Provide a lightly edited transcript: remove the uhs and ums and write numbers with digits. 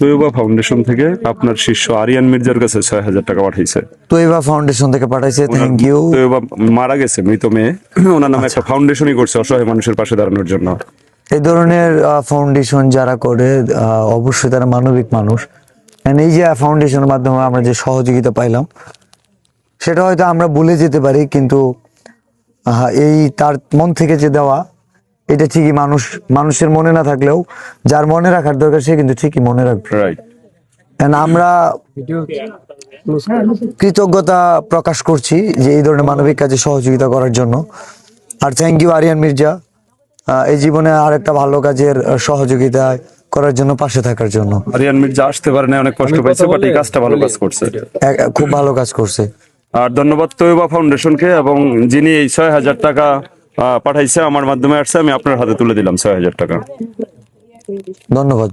তৈবা foundation থেকে আপনার শিষ্য আরিয়ান মির্জার কাছে 6,000 টাকা পাঠাইছে। তৈবা ফাউন্ডেশন থেকে পাঠাইছে, থ্যাংক ইউ। তৈবা মারা গেছে, মৃত মেয়ে, ওনার নামে একটা ফাউন্ডেশনই করছে অসহায় মানুষের পাশে দাঁড়ানোর জন্য। এই ধরনের ফাউন্ডেশন যারা করে অবশ্যই তারা মানবিক মানুষ। And এই যে ফাউন্ডেশনের মাধ্যমে আমরা যে সহযোগিতা পাইলাম সেটা হয়তো আমরা ভুলে যেতে পারি, কিন্তু এই তার মন থেকে যে দেওয়া, এটা ঠিকই মানুষের মনে না থাকলেও যার মনে রাখার দরকার সে কিন্তু ঠিকই মনে রাখবে। রাইট। And আমরা কৃতজ্ঞতা প্রকাশ করছি যে এই ধরনের মানবিক কাজে সহযোগিতা করার জন্য। আর থ্যাংক ইউ আরিয়ান মির্জা, এই জীবনে আর একটা ভালো কাজের সহযোগিতা করার জন্য, পাশে থাকার জন্য। আরিয়ান মির্জা আসতে পারে না, অনেক কষ্ট পাইছে, বাট এই কাজটা ভালো কাজ করছে, খুব ভালো কাজ করছে। আর ধন্যবাদ তৈবা ফাউন্ডেশনকে, এবং যিনি এই 6,000 টাকা পাঠাইছে আমার মাধ্যমে আসছে, আমি আপনার হাতে তুলে দিলাম 6,000 টাকা। ধন্যবাদ।